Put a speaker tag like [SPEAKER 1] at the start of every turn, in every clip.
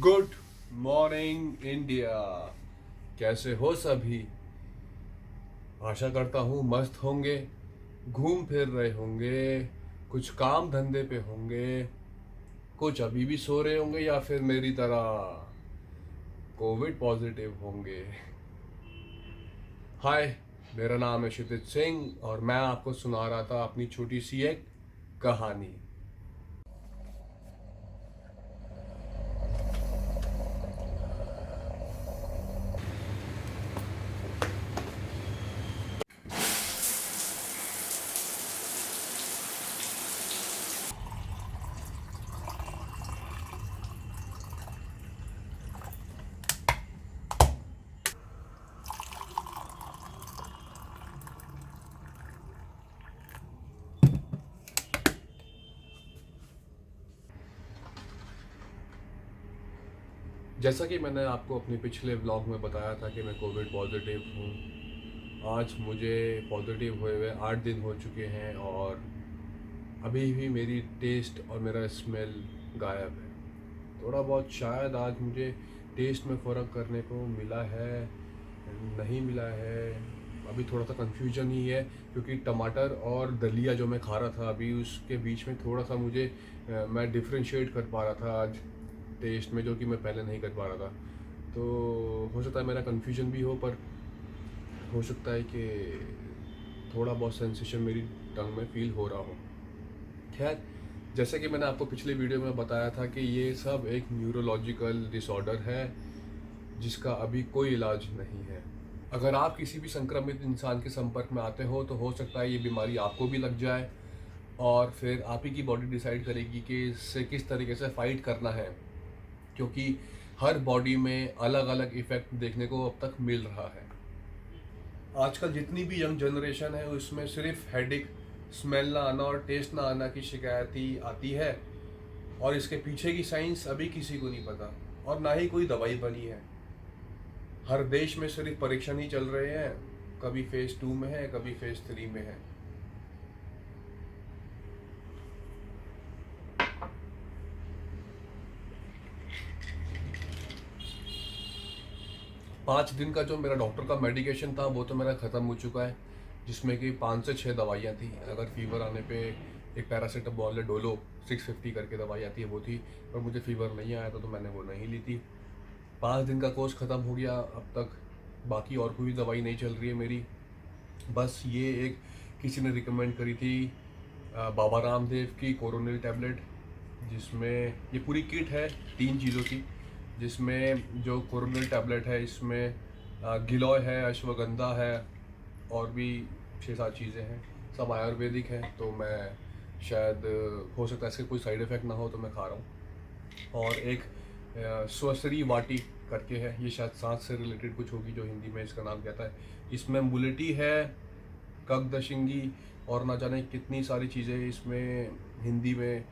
[SPEAKER 1] Good morning India. कैसे हो सभी? आशा करता हूँ मस्त होंगे, घूम फिर रहे होंगे, कुछ काम धंधे पे होंगे, कुछ अभी भी सो रहे होंगे या फिर मेरी तरह कोविड पॉजिटिव होंगे। हाय, मेरा नाम है क्षितिज सिंह और मैं आपको सुना रहा था अपनी छोटी सी एक कहानी। जैसा कि मैंने आपको अपने पिछले व्लॉग में बताया था कि मैं कोविड पॉजिटिव हूँ। आज मुझे पॉजिटिव हुए हुए 8 दिन हो चुके हैं और अभी भी मेरी टेस्ट और मेरा स्मेल गायब है। थोड़ा बहुत शायद आज मुझे टेस्ट में फ़र्क करने को मिला है, नहीं मिला है। अभी थोड़ा सा कन्फ्यूजन ही है क्योंकि टमाटर और दलिया जो मैं खा रहा था अभी उसके बीच में थोड़ा सा मुझे मैं डिफ्रेंशिएट कर पा रहा था आज टेस्ट में, जो कि मैं पहले नहीं कर पा रहा था। तो हो सकता है मेरा कन्फ्यूजन भी हो, पर हो सकता है कि थोड़ा बहुत सेंसेशन मेरी टंग में फील हो रहा हो। खैर, जैसे कि मैंने आपको पिछले वीडियो में बताया था कि ये सब एक न्यूरोलॉजिकल डिसऑर्डर है जिसका अभी कोई इलाज नहीं है। अगर आप किसी भी संक्रमित इंसान के संपर्क में आते हो तो हो सकता है ये बीमारी आपको भी लग जाए और फिर आप ही की बॉडी डिसाइड करेगी कि इससे किस तरीके से फाइट करना है, क्योंकि हर बॉडी में अलग अलग इफेक्ट देखने को अब तक मिल रहा है। आजकल जितनी भी यंग जनरेशन है उसमें सिर्फ हेडेक, स्मेल ना आना और टेस्ट ना आना की शिकायत ही आती है और इसके पीछे की साइंस अभी किसी को नहीं पता और ना ही कोई दवाई बनी है। हर देश में सिर्फ परीक्षण ही चल रहे हैं, कभी फेज 2 में है, कभी फेज 3 में है। 5 दिन का जो मेरा डॉक्टर का मेडिकेशन था वो तो मेरा ख़त्म हो चुका है, जिसमें कि 5 से 6 दवाइयाँ थी। अगर फीवर आने पे एक पैरासीटामोल या डोलो 650 करके दवाई आती है वो थी, पर मुझे फीवर नहीं आया था तो मैंने वो नहीं ली थी। 5 दिन का कोर्स ख़त्म हो गया अब तक। बाकी और कोई दवाई नहीं चल रही है मेरी। बस ये एक किसी ने रिकमेंड करी थी बाबा रामदेव की कोरोनिल टैबलेट, जिसमें ये पूरी किट है 3 चीज़ों की, जिसमें जो कोरोनिल टैबलेट है इसमें गिलोय है, अश्वगंधा है और भी 6-7 चीज़ें हैं। सब आयुर्वेदिक हैं, तो मैं शायद हो सकता है इसके कोई साइड इफ़ेक्ट ना हो तो मैं खा रहा हूँ। और एक स्वसरी वाटी करके है, ये शायद सांस से रिलेटेड कुछ होगी जो हिंदी में इसका नाम कहता है। इसमें मुलेटी है, कगदशिंगी और ना जाने कितनी सारी चीज़ें इसमें हिंदी में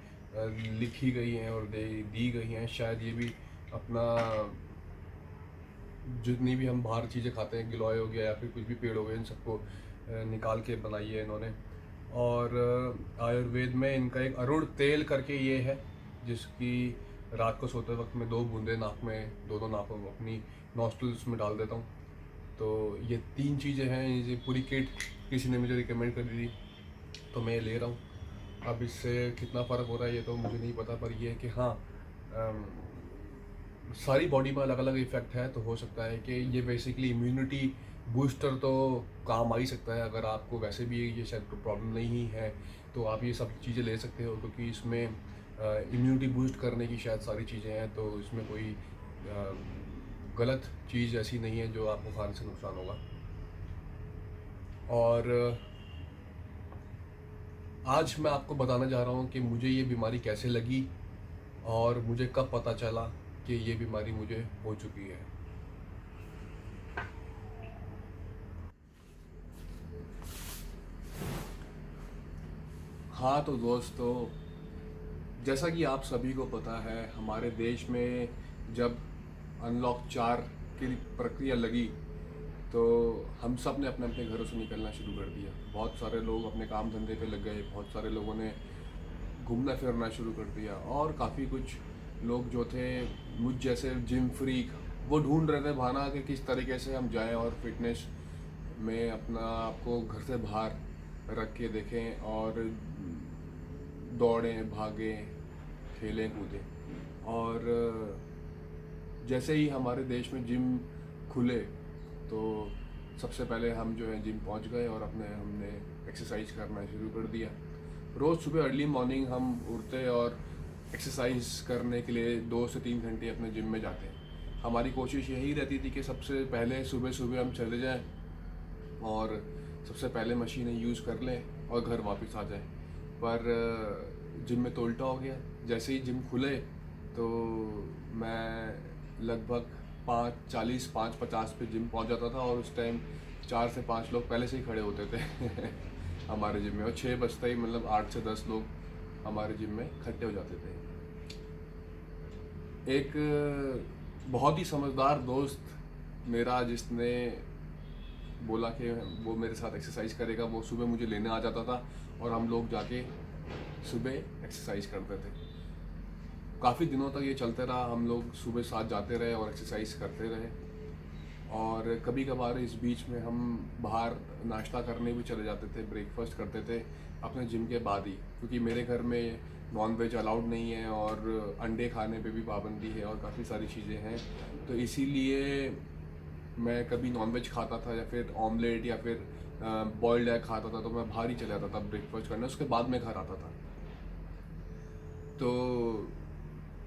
[SPEAKER 1] लिखी गई हैं और दी गई हैं। शायद ये भी अपना जितनी भी हम बाहर चीज़ें खाते हैं, गिलोय हो गया या फिर कुछ भी पेड़ हो गए, इन सबको निकाल के बनाई है इन्होंने। और आयुर्वेद में इनका एक अरुण तेल करके ये है, जिसकी रात को सोते वक्त मैं 2 बूंदे नाक में, दोनों नाकों में अपनी नॉस्ट्रल्स में डाल देता हूँ। तो ये 3 चीज़ें हैं, ये पूरी किट किसी ने मुझे रिकमेंड कर दी तो मैं ये ले रहा हूँ। अब इससे कितना फ़र्क हो रहा है ये तो मुझे नहीं पता, पर ये है कि हाँ, अम, सारी बॉडी में अलग अलग इफेक्ट है, तो हो सकता है कि ये बेसिकली इम्यूनिटी बूस्टर तो काम आ ही सकता है। अगर आपको वैसे भी ये शायद प्रॉब्लम नहीं है तो आप ये सब चीज़ें ले सकते हो, क्योंकि इसमें इम्यूनिटी बूस्ट करने की शायद सारी चीज़ें हैं, तो इसमें कोई गलत चीज़ ऐसी नहीं है जो आपको खाने से नुकसान होगा। और आज मैं आपको बताना जा रहा हूँ कि मुझे ये बीमारी कैसे लगी और मुझे कब पता चला कि ये बीमारी मुझे हो चुकी है। हाँ तो दोस्तों, जैसा कि आप सभी को पता है, हमारे देश में जब अनलॉक 4 की प्रक्रिया लगी तो हम सब ने अपने अपने घरों से निकलना शुरू कर दिया। बहुत सारे लोग अपने काम धंधे पे लग गए, बहुत सारे लोगों ने घूमना फिरना शुरू कर दिया और काफ़ी कुछ लोग जो थे मुझ जैसे जिम फ्रीक, वो ढूंढ रहे थे बहाना कि किस तरीके से हम जाएं और फिटनेस में अपना आपको घर से बाहर रख के देखें और दौड़ें, भागें, खेलें, कूदें। और जैसे ही हमारे देश में जिम खुले तो सबसे पहले हम जो है जिम पहुंच गए और हमने एक्सरसाइज करना शुरू कर दिया। रोज़ सुबह अर्ली मॉर्निंग हम उठते और एक्सरसाइज करने के लिए 2 से 3 घंटे अपने जिम में जाते हैं। हमारी कोशिश यही रहती थी कि सबसे पहले सुबह सुबह हम चले जाएं और सबसे पहले मशीनें यूज़ कर लें और घर वापस आ जाएं। पर जिम में तो उल्टा हो गया। जैसे ही जिम खुले तो मैं लगभग 5:40 5:50 पे जिम पहुंच जाता था और उस टाइम 4 से 5 लोग पहले से ही खड़े होते थे हमारे जिम में, और 6 बजते ही मतलब 8 से 10 लोग हमारे जिम में इकट्ठे हो जाते थे। एक बहुत ही समझदार दोस्त मेरा, जिसने बोला कि वो मेरे साथ एक्सरसाइज करेगा, वो सुबह मुझे लेने आ जाता था और हम लोग जाके सुबह एक्सरसाइज करते थे। काफ़ी दिनों तक ये चलते रहा, हम लोग सुबह साथ जाते रहे और एक्सरसाइज करते रहे। और कभी कभार इस बीच में हम बाहर नाश्ता करने भी चले जाते थे, ब्रेकफास्ट करते थे अपने जिम के बाद ही, क्योंकि मेरे घर में नॉन वेज अलाउड नहीं है और अंडे खाने पे भी पाबंदी है और काफ़ी सारी चीज़ें हैं। तो इसीलिए मैं कभी नॉन वेज खाता था या फिर ऑमलेट या फिर बॉइल्ड एग खाता था, तो मैं बाहर ही चला जाता था ब्रेकफास्ट करने, उसके बाद मैं घर आता था। तो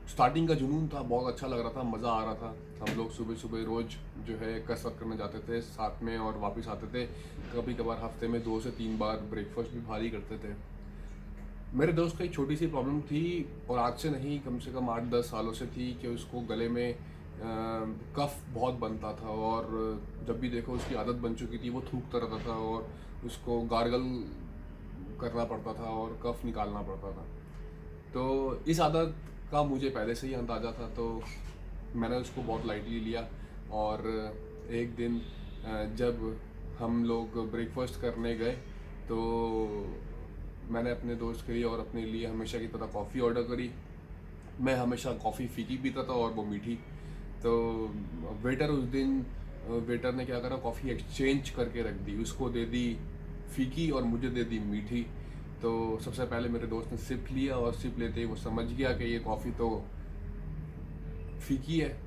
[SPEAKER 1] स्टार्टिंग का जुनून था, बहुत अच्छा लग रहा था, मज़ा आ रहा था। हम लोग सुबह सुबह रोज़ जो है कसरत करने जाते थे साथ में और वापस आते थे। कभी कभार हफ्ते में 2 से 3 बार ब्रेकफास्ट भी भारी करते थे। मेरे दोस्त को एक छोटी सी प्रॉब्लम थी, और आज से नहीं, कम से कम 8-10 सालों से थी, कि उसको गले में कफ बहुत बनता था और जब भी देखो उसकी आदत बन चुकी थी, वो थूकता रहता था और उसको गार्गल करना पड़ता था और कफ निकालना पड़ता था। तो इस आदत का मुझे पहले से ही अंदाज़ा था, तो मैंने उसको बहुत लाइटली लिया। और एक दिन जब हम लोग ब्रेकफास्ट करने गए तो मैंने अपने दोस्त के लिए और अपने लिए हमेशा की तरह कॉफ़ी ऑर्डर करी। मैं हमेशा कॉफ़ी फीकी पीता था और वो मीठी। तो वेटर उस दिन वेटर ने क्या करा, कॉफ़ी एक्सचेंज करके रख दी, उसको दे दी फीकी और मुझे दे दी मीठी। तो सबसे पहले मेरे दोस्त ने सिप लिया और सिप लेते ही वो समझ गया कि ये कॉफ़ी तो फीकी है,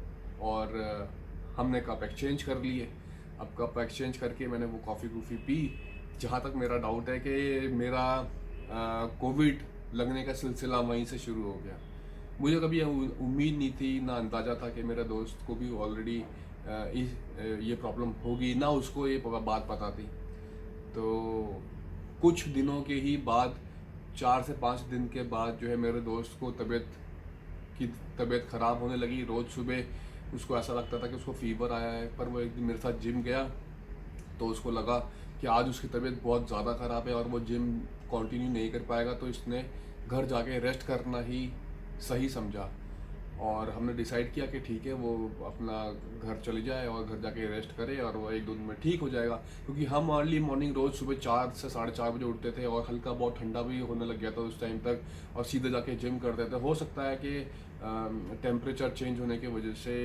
[SPEAKER 1] और हमने कप एक्सचेंज कर लिए। अब कप एक्सचेंज करके मैंने वो कॉफ़ी पी। जहाँ तक मेरा डाउट है कि मेरा कोविड लगने का सिलसिला वहीं से शुरू हो गया। मुझे कभी उम्मीद नहीं थी, ना अंदाज़ा था कि मेरे दोस्त को भी ऑलरेडी ये प्रॉब्लम होगी, ना उसको ये बात पता थी। तो कुछ दिनों के ही बाद, 4 से 5 दिन के बाद जो है, मेरे दोस्त को तबीयत ख़राब होने लगी। रोज़ सुबह उसको ऐसा लगता था कि उसको फीवर आया है। पर वो एक दिन मेरे साथ जिम गया तो उसको लगा कि आज उसकी तबीयत बहुत ज़्यादा ख़राब है और वो जिम कंटिन्यू नहीं कर पाएगा, तो इसने घर जाके रेस्ट करना ही सही समझा। और हमने डिसाइड किया कि ठीक है, वो अपना घर चले जाए और घर जाके रेस्ट करे और वो 1-2 दिन में ठीक हो जाएगा। क्योंकि हम अर्ली मॉर्निंग रोज़ सुबह 4 से 4:30 बजे उठते थे और हल्का बहुत ठंडा भी होने लग गया था उस टाइम तक, और सीधे जाके जिम करते थे। हो सकता है कि टेम्परेचर चेंज होने की वजह से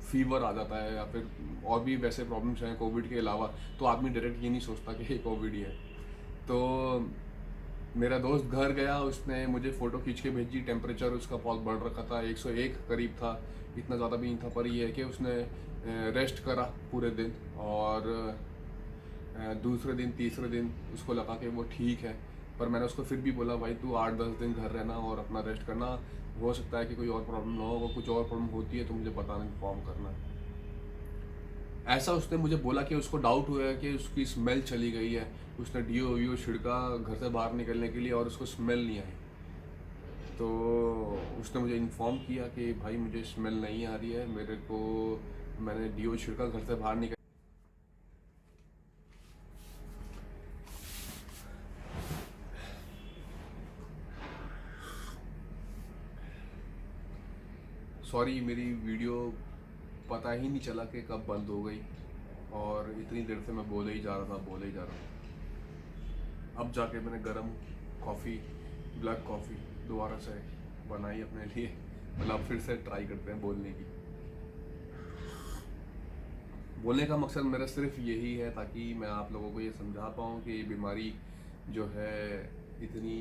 [SPEAKER 1] फीवर आ जाता है या फिर और भी वैसे प्रॉब्लम्स हैं कोविड के अलावा, तो आदमी डायरेक्ट ये नहीं सोचता कि ये कोविड ही है। तो मेरा दोस्त घर गया, उसने मुझे फ़ोटो खींच के भेजी। टेम्परेचर उसका बहुत बढ़ रखा था, 101 करीब था, इतना ज़्यादा भी नहीं था। पर ये है कि उसने रेस्ट करा पूरे दिन, और दूसरे दिन तीसरे दिन उसको लगा कि वो ठीक है। पर मैंने उसको फिर भी बोला, भाई तू 8-10 दिन घर रहना और अपना रेस्ट करना, हो सकता है कि कोई और प्रॉब्लम ना हो, अगर कुछ और प्रॉब्लम होती है तो मुझे बताना, इन्फॉर्म करना। ऐसा उसने मुझे बोला कि उसको डाउट हुआ है कि उसकी स्मेल चली गई है। उसने डीओ वीओ छिड़का घर से बाहर निकलने के लिए और उसको स्मेल नहीं आई। तो उसने मुझे इन्फॉर्म किया कि भाई मुझे स्मेल नहीं आ रही है, मेरे को, मैंने डीओ छिड़का, घर से बाहर निकल। सॉरी, मेरी वीडियो पता ही नहीं चला कि कब बंद हो गई, और इतनी देर से मैं बोले ही जा रहा था। अब जाके मैंने गर्म कॉफ़ी, ब्लैक कॉफ़ी दोबारा से बनाई अपने लिए मतलब फिर से ट्राई करते हैं बोलने की। बोलने का मकसद मेरा सिर्फ यही है ताकि मैं आप लोगों को ये समझा पाऊँ कि ये बीमारी जो है इतनी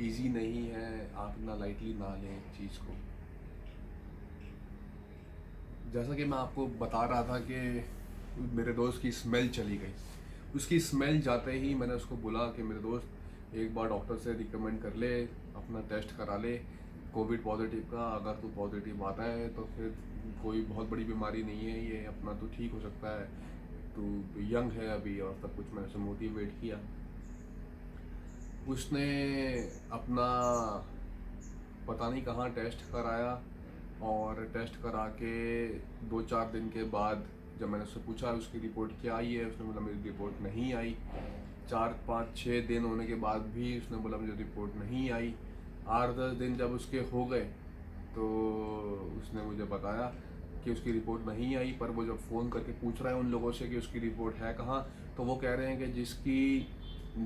[SPEAKER 1] इजी नहीं है, आप इतना लाइटली ना लें चीज़ को। जैसा कि मैं आपको बता रहा था कि मेरे दोस्त की स्मेल चली गई। उसकी स्मेल जाते ही मैंने उसको बोला कि मेरे दोस्त एक बार डॉक्टर से रिकमेंड कर ले, अपना टेस्ट करा ले कोविड पॉजिटिव का। अगर तू पॉजिटिव आता है तो फिर कोई बहुत बड़ी बीमारी नहीं है ये, अपना तो ठीक हो सकता है, तू यंग है अभी, और सब कुछ मैंने उसे मोटिवेट किया। उसने अपना पता नहीं कहाँ टेस्ट कराया, और टेस्ट करा के 2-4 दिन के बाद जब मैंने उससे पूछा उसकी रिपोर्ट क्या आई है, उसने बोला मेरी रिपोर्ट नहीं आई। 4-5-6 दिन होने के बाद भी उसने बोला मुझे रिपोर्ट नहीं आई। 8-10 दिन जब उसके हो गए तो उसने मुझे बताया कि उसकी रिपोर्ट नहीं आई। पर वो जब फ़ोन करके पूछ रहा है उन लोगों से कि उसकी रिपोर्ट है कहाँ, तो वो कह रहे हैं कि जिसकी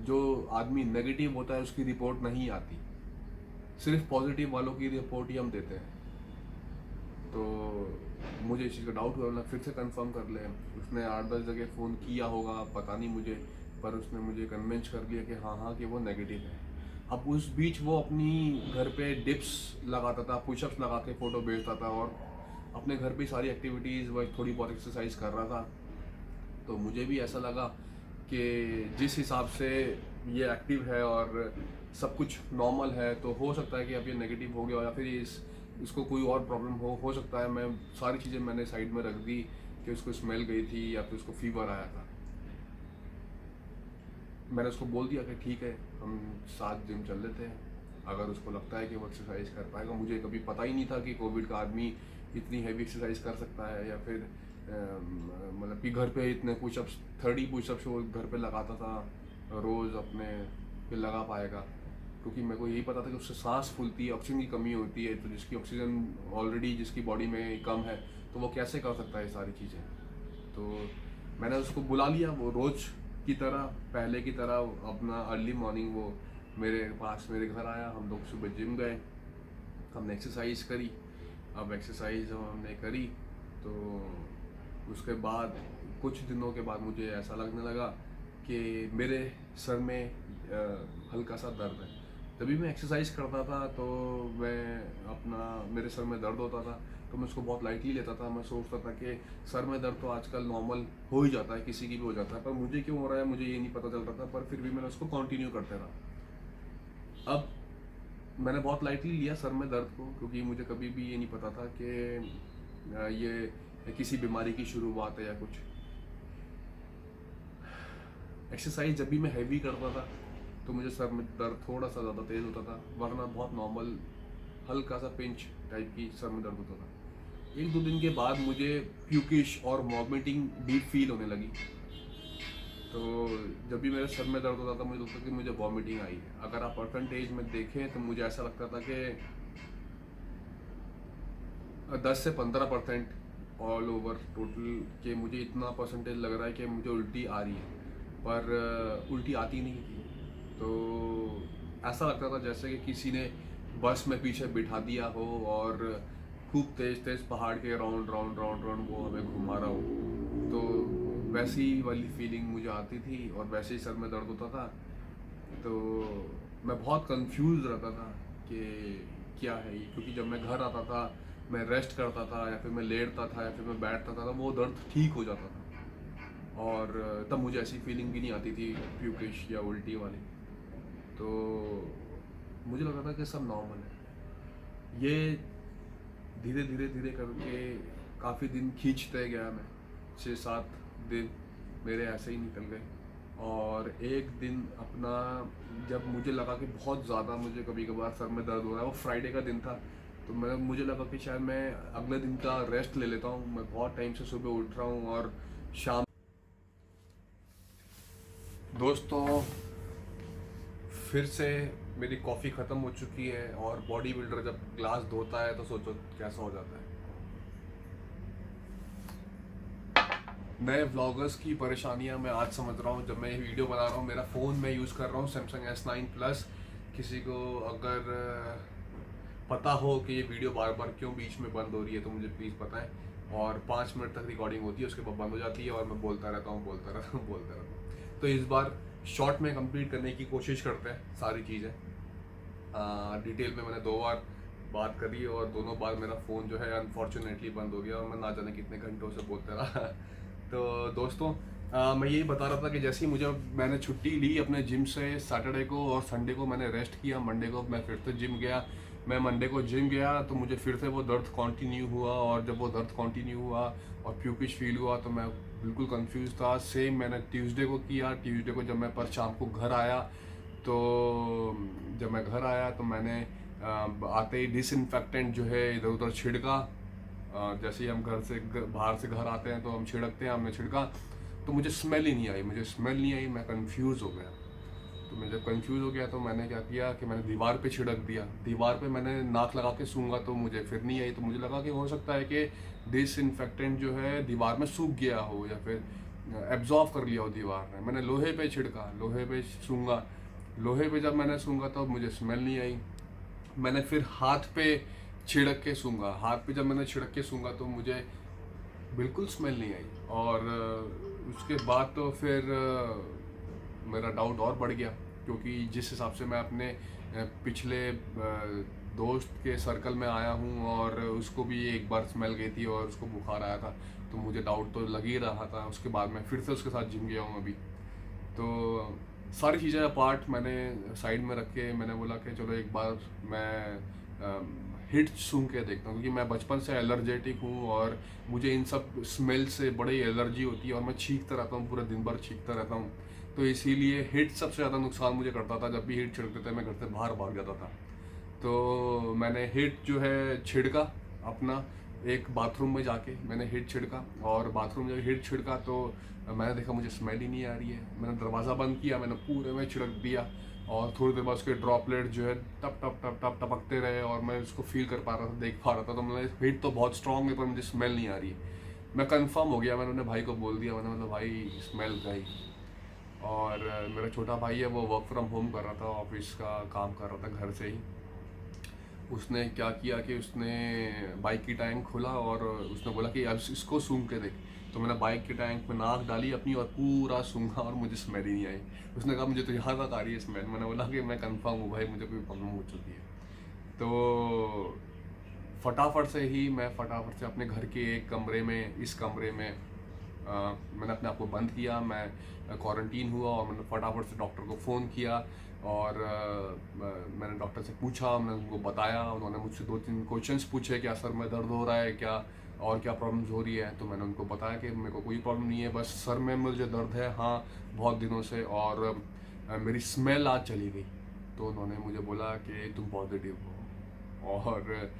[SPEAKER 1] जो आदमी नेगेटिव होता है उसकी रिपोर्ट नहीं आती, सिर्फ पॉजिटिव वालों की रिपोर्ट ही हम देते हैं। तो मुझे इस चीज़ का डाउट हुआ, ना फिर से कंफर्म कर ले। उसने 8-10 जगह फ़ोन किया होगा, पता नहीं मुझे, पर उसने मुझे कन्विंस कर दिया कि हाँ कि वो नेगेटिव है। अब उस बीच वो अपनी घर पे डिप्स लगाता था, पुशअप्स लगा के फ़ोटो भेजता था, और अपने घर पे सारी एक्टिविटीज़ व थोड़ी बहुत एक्सरसाइज कर रहा था। तो मुझे भी ऐसा लगा कि जिस हिसाब से ये एक्टिव है और सब कुछ नॉर्मल है, तो हो सकता है कि अब ये नेगेटिव हो गया, या फिर इसको कोई और प्रॉब्लम हो सकता है। मैं सारी चीज़ें मैंने साइड में रख दी कि उसको स्मेल गई थी या फिर उसको फीवर आया था। मैंने उसको बोल दिया कि ठीक है, हम साथ जिम चल लेते हैं, अगर उसको लगता है कि वो एक्सरसाइज कर पाएगा। मुझे कभी पता ही नहीं था कि कोविड का आदमी इतनी हैवी एक्सरसाइज कर सकता है, या फिर मतलब कि घर पे इतने पुशअप्स 30 पुशअप्स वो घर पे लगाता था रोज़ अपने पे लगा पाएगा। क्योंकि मेरे को यही पता था कि उससे सांस फूलती है, ऑक्सीजन की कमी होती है, तो जिसकी ऑक्सीजन ऑलरेडी जिसकी बॉडी में कम है तो वो कैसे कर सकता है ये सारी चीज़ें। तो मैंने उसको बुला लिया, वो रोज़ की तरह, पहले की तरह अपना अर्ली मॉर्निंग वो मेरे पास मेरे घर आया। हम लोग सुबह जिम गए, हमने एक्सरसाइज करी। अब एक्सरसाइज हमने करी तो उसके बाद कुछ दिनों के बाद मुझे ऐसा लगने लगा कि मेरे सर में हल्का सा दर्द है। तभी मैं एक्सरसाइज करता था तो मैं अपना मेरे सर में दर्द होता था तो मैं उसको बहुत लाइटली लेता था। मैं सोचता था कि सर में दर्द तो आजकल नॉर्मल हो ही जाता है, किसी की भी हो जाता है, पर मुझे क्यों हो रहा है मुझे ये नहीं पता चल रहा था। पर फिर भी मैंने उसको कंटिन्यू करते रहा। अब मैंने बहुत लाइटली लिया सर में दर्द को, क्योंकि मुझे कभी भी ये नहीं पता था कि ये किसी बीमारी की शुरुआत है या कुछ। एक्सरसाइज जब भी मैं हैवी करता था तो मुझे सर में दर्द थोड़ा सा ज़्यादा तेज़ होता था, वरना बहुत नॉर्मल हल्का सा पिंच टाइप की सर में दर्द होता था। 1-2 दिन के बाद मुझे प्यूकिश और वॉमिटिंग भी फील होने लगी। तो जब भी मेरे सर में दर्द होता था मुझे लगता था कि मुझे वॉमिटिंग आई है। अगर आप परसेंटेज में देखें तो मुझे ऐसा लगता था कि 10 से 15% ऑल ओवर टोटल कि मुझे इतना परसेंटेज लग रहा है कि मुझे उल्टी आ रही है, पर उल्टी आती नहीं थी। तो ऐसा लगता था जैसे कि किसी ने बस में पीछे बिठा दिया हो और खूब तेज़ तेज़ पहाड़ के राउंड राउंड राउंड राउंड वो हमें घुमा रहा हो। तो वैसी वाली फीलिंग मुझे आती थी और वैसे ही सर में दर्द होता था। तो मैं बहुत कंफ्यूज रहता था कि क्या है ये, क्योंकि जब मैं घर आता था मैं रेस्ट करता था या फिर मैं लेटता था या फिर मैं बैठता था तो वो दर्द ठीक हो जाता था, और तब मुझे ऐसी फीलिंग भी नहीं आती थी प्यूकिश या उल्टी वाली। तो मुझे लगा था कि सब नॉर्मल है। ये धीरे धीरे धीरे करके काफ़ी दिन खींचते गया मैं, 6-7 दिन मेरे ऐसे ही निकल गए। और एक दिन अपना जब मुझे लगा कि बहुत ज़्यादा मुझे कभी कभार सर में दर्द हो रहा है, वो फ्राइडे का दिन था, तो मुझे लगा कि शायद मैं अगले दिन का रेस्ट ले लेता हूँ। मैं बहुत टाइम से सुबह उठ रहा हूँ और शाम। दोस्तों फिर से मेरी कॉफ़ी ख़त्म हो चुकी है, और बॉडी बिल्डर जब ग्लास धोता है तो सोचो कैसा हो जाता है। नए व्लॉगर्स की परेशानियां मैं आज समझ रहा हूँ जब मैं ये वीडियो बना रहा हूँ। मेरा फ़ोन मैं यूज़ कर रहा हूँ सैमसंग S9 प्लस। किसी को अगर पता हो कि ये वीडियो बार बार क्यों बीच में बंद हो रही है तो मुझे प्लीज़ बताएं। और 5 मिनट तक रिकॉर्डिंग होती है, उसके बाद बंद हो जाती है और मैं बोलता रहता हूँ बोलता रहता हूँ। तो इस बार शॉर्ट में कंप्लीट करने की कोशिश करते हैं सारी चीज़ें। डिटेल में मैंने 2 बार बात करी और दोनों बार मेरा फ़ोन जो है अनफॉर्चुनेटली बंद हो गया और मैं ना जाने कितने घंटों से बोलते रहा। तो दोस्तों, मैं यही बता रहा था कि जैसे ही मैंने छुट्टी ली अपने जिम से सैटरडे को, और संडे को मैंने रेस्ट किया, मंडे को मैं फिर से जिम गया। मैं मंडे को जिम गया तो मुझे फिर से वो दर्द कंटिन्यू हुआ, और जब वो दर्द कंटिन्यू हुआ और प्यूपिश फील हुआ तो मैं बिल्कुल कंफ्यूज था। सेम मैंने ट्यूसडे को किया। ट्यूसडे को जब मैं पर शाम को घर आया, तो जब मैं घर आया तो मैंने आते ही डिसइंफेक्टेंट जो है इधर उधर छिड़का। जैसे ही हम बाहर से घर आते हैं तो हम छिड़कते हैं, हमने छिड़का तो मुझे स्मेल ही नहीं आई, मैं कंफ्यूज हो गया। तो मैं जब कंफ्यूज हो गया तो मैंने क्या किया कि मैंने दीवार पे छिड़क दिया। दीवार पे मैंने नाक लगा के सूंघा तो मुझे फिर नहीं आई। तो मुझे लगा कि हो सकता है कि डिसइंफेक्टेंट जो है दीवार में सूख गया हो या फिर एब्जॉर्व कर लिया हो दीवार ने। मैंने लोहे पे छिड़का, लोहे पे सूंघा। लोहे पे जब मैंने सूंघा तो मुझे स्मेल नहीं आई। मैंने फिर हाथ पे छिड़क के सूंघा। हाथ पे जब मैंने छिड़क के सूंघा तो मुझे बिल्कुल स्मेल नहीं आई। और उसके बाद तो फिर मेरा डाउट और बढ़ गया, क्योंकि जिस हिसाब से मैं अपने पिछले दोस्त के सर्कल में आया हूँ और उसको भी एक बार स्मेल गई थी और उसको बुखार आया था, तो मुझे डाउट तो लग ही रहा था। उसके बाद मैं फिर से उसके साथ जिम गया हूँ अभी। तो सारी चीज़ें अपार्ट मैंने साइड में रख के मैंने बोला कि चलो एक बार मैं हिट सूंघ के देखता हूँ, क्योंकि मैं बचपन से एलर्जेटिक हूँ और मुझे इन सब स्मेल से बड़ी एलर्जी होती है और मैं छींकता रहता हूँ, पूरा दिन भर छींकता रहता हूँ। तो इसीलिए हिट सबसे ज़्यादा नुकसान मुझे करता था। जब भी हिट छिड़कते थे मैं घर से बाहर भाग जाता था। तो मैंने हिट जो है छिड़का अपना, एक बाथरूम में जाके मैंने हिट छिड़का, और बाथरूम में जब हिट छिड़का तो मैंने देखा मुझे स्मेल ही नहीं आ रही है। मैंने दरवाज़ा बंद किया, मैंने पूरे में छिड़क दिया और थोड़ी देर बाद उसके ड्रॉपलेट जो है टप टप टप टप टपकते रहे और मैं उसको फील कर पा रहा था, देख पा रहा था। तो मैंने हिट तो बहुत स्ट्रॉन्ग है पर मुझे स्मेल नहीं आ रही है। मैं कंफर्म हो गया, मैंने अपने भाई को बोल दिया, मैंने मतलब भाई स्मेल गई। और मेरा छोटा भाई है, वो वर्क फ्रॉम होम कर रहा था, ऑफिस का काम कर रहा था घर से ही। उसने क्या किया कि उसने बाइक की टैंक खोला और उसने बोला कि अब इसको सूंघ के देख। तो मैंने बाइक की टैंक में नाक डाली अपनी और पूरा सूंघा और मुझे स्मेल ही नहीं आई। उसने कहा मुझे तो यहाँ तक आ रही है स्मेल। मैंने बोला कि मैं कंफर्म हूँ भाई, मुझे कोई प्रॉब्लम हो चुकी है। तो फटाफट से अपने घर के एक कमरे में, इस कमरे में मैंने अपने आप को बंद किया। मैं क्वारंटीन हुआ और मैंने फटाफट से डॉक्टर को फ़ोन किया और मैंने डॉक्टर से पूछा, मैंने उनको बताया। उन्होंने मुझसे 2-3 क्वेश्चंस पूछे, क्या सर में दर्द हो रहा है क्या, और क्या प्रॉब्लम्स हो रही है। तो मैंने उनको बताया कि मेरे को कोई प्रॉब्लम नहीं है, बस सर में मुझे दर्द है हाँ बहुत दिनों से, और मेरी स्मेल आज चली गई। तो उन्होंने मुझे बोला कि तुम पॉजिटिव हो। और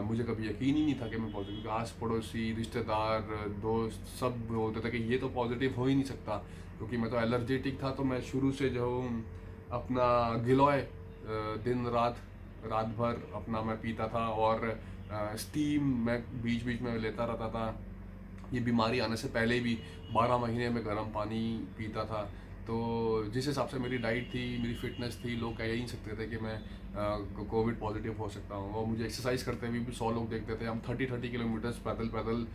[SPEAKER 1] मुझे कभी यकीन ही नहीं था कि मैं पॉजिटिव, क्योंकि आस पड़ोसी, रिश्तेदार, दोस्त सब बोलते थे कि ये तो पॉजिटिव हो ही नहीं सकता, क्योंकि मैं तो एलर्जेटिक था। तो मैं शुरू से जो अपना गिलोय दिन रात रात भर अपना मैं पीता था, और स्टीम मैं बीच बीच में लेता रहता था। ये बीमारी आने से पहले भी 12 महीने में गर्म पानी पीता था। तो जिस हिसाब से मेरी डाइट थी, मेरी फिटनेस थी, लोग कह ही नहीं सकते थे कि मैं कोविड पॉजिटिव हो सकता हूँ। और मुझे एक्सरसाइज करते हुए भी 100 लोग देखते थे। हम 30 किलोमीटर्स पैदल पैदल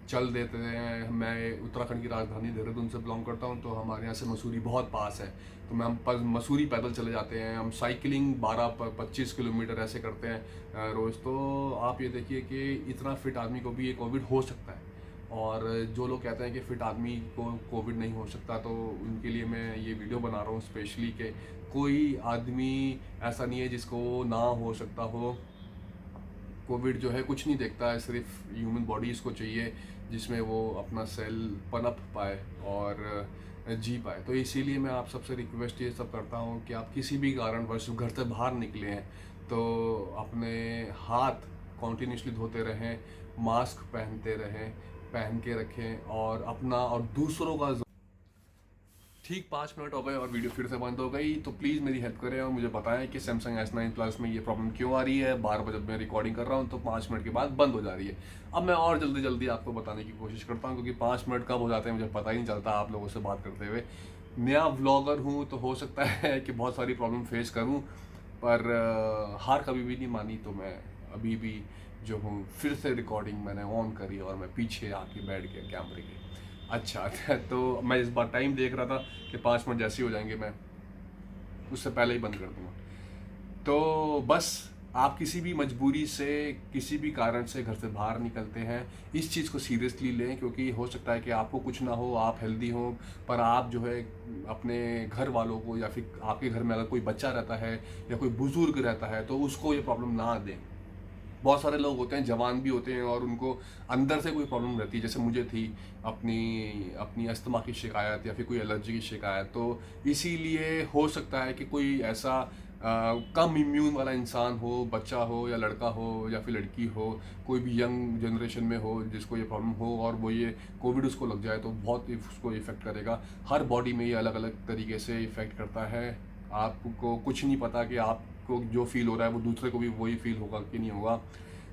[SPEAKER 1] चल देते हैं। मैं उत्तराखंड की राजधानी देहरादून से बिलोंग करता हूँ, तो हमारे यहाँ से मसूरी बहुत पास है। तो हम मसूरी पैदल चले जाते हैं। हम साइकिलिंग 12-25 किलोमीटर ऐसे करते हैं रोज़। तो आप ये देखिए कि इतना फिट आदमी को भी ये कोविड हो सकता है। और जो लोग कहते हैं कि फिट आदमी को कोविड नहीं हो सकता, तो उनके लिए मैं ये वीडियो बना रहा हूँ स्पेशली कि कोई आदमी ऐसा नहीं है जिसको ना हो सकता हो। कोविड जो है कुछ नहीं देखता है, सिर्फ ह्यूमन बॉडी इसको चाहिए जिसमें वो अपना सेल पनप पाए और जी पाए। तो इसीलिए मैं आप सबसे रिक्वेस्ट ये सब करता हूँ कि आप किसी भी कारणवश घर से बाहर निकले हैं तो अपने हाथ कॉन्टीन्यूसली धोते रहें, मास्क पहन के रखें, और अपना और दूसरों का। ठीक 5 मिनट हो गए और वीडियो फिर से बंद हो गई। तो प्लीज़ मेरी हेल्प करें और मुझे बताएं कि सैमसंग S9 प्लस में ये प्रॉब्लम क्यों आ रही है। बार बार जब मैं रिकॉर्डिंग कर रहा हूँ तो 5 मिनट के बाद बंद हो जा रही है। अब मैं और जल्दी जल्दी आपको बताने की कोशिश करता हूँ, क्योंकि 5 मिनट कब हो जाते हैं मुझे पता ही नहीं चलता आप लोगों से बात करते हुए। नया व्लॉगर हूँ तो हो सकता है कि बहुत सारी प्रॉब्लम फेस करूँ, पर हार कभी भी नहीं मानी। तो मैं अभी भी जो हूँ फिर से रिकॉर्डिंग मैंने ऑन करी और मैं पीछे आके बैठ गया कैमरे के। अच्छा तो मैं इस बार टाइम देख रहा था कि 5 मिनट जैसे ही हो जाएंगे मैं उससे पहले ही बंद कर दूँगा। तो बस आप किसी भी मजबूरी से, किसी भी कारण से घर से बाहर निकलते हैं, इस चीज़ को सीरियसली लें, क्योंकि हो सकता है कि आपको कुछ ना हो, आप हेल्दी हो, पर आप जो है अपने घर वालों को, या फिर आपके घर में अगर कोई बच्चा रहता है या कोई बुजुर्ग रहता है, तो उसको ये प्रॉब्लम ना दें। बहुत सारे लोग होते हैं, जवान भी होते हैं, और उनको अंदर से कोई प्रॉब्लम रहती है, जैसे मुझे थी अपनी अपनी अस्थमा की शिकायत या फिर कोई एलर्जी की शिकायत। तो इसीलिए हो सकता है कि कोई ऐसा कम इम्यून वाला इंसान हो, बच्चा हो या लड़का हो या फिर लड़की हो, कोई भी यंग जनरेशन में हो जिसको ये प्रॉब्लम हो, और वो ये कोविड उसको लग जाए तो बहुत उसको इफ़ेक्ट करेगा। हर बॉडी में ये अलग अलग तरीके से इफ़ेक्ट करता है। आपको कुछ नहीं पता कि आपको जो फील हो रहा है वो दूसरे को भी वही फील होगा कि नहीं होगा।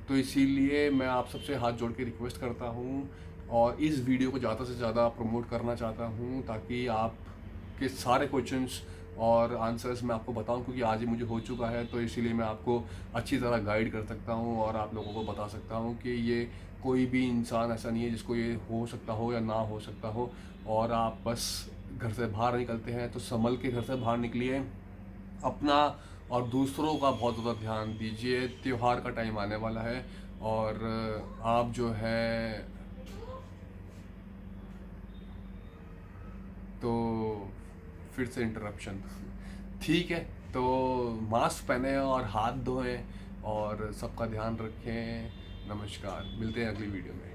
[SPEAKER 1] तो इसीलिए मैं आप सबसे हाथ जोड़ के रिक्वेस्ट करता हूँ, और इस वीडियो को ज़्यादा से ज़्यादा प्रमोट करना चाहता हूँ, ताकि आपके सारे क्वेश्चंस और आंसर्स मैं आपको बताऊं, क्योंकि आज ही मुझे हो चुका है। तो इसीलिए मैं आपको अच्छी तरह गाइड कर सकता हूं और आप लोगों को बता सकता हूं कि ये कोई भी इंसान ऐसा नहीं है जिसको ये हो सकता हो या ना हो सकता हो। और आप बस घर से बाहर निकलते हैं तो संभल के घर से बाहर निकलिए, अपना और दूसरों का बहुत ज़्यादा ध्यान दीजिए। त्यौहार का टाइम आने वाला है, और आप जो है तो फिर से इंटरप्शन ठीक है। तो मास्क पहने और हाथ धोएं और सबका ध्यान रखें। नमस्कार, मिलते हैं अगली वीडियो में।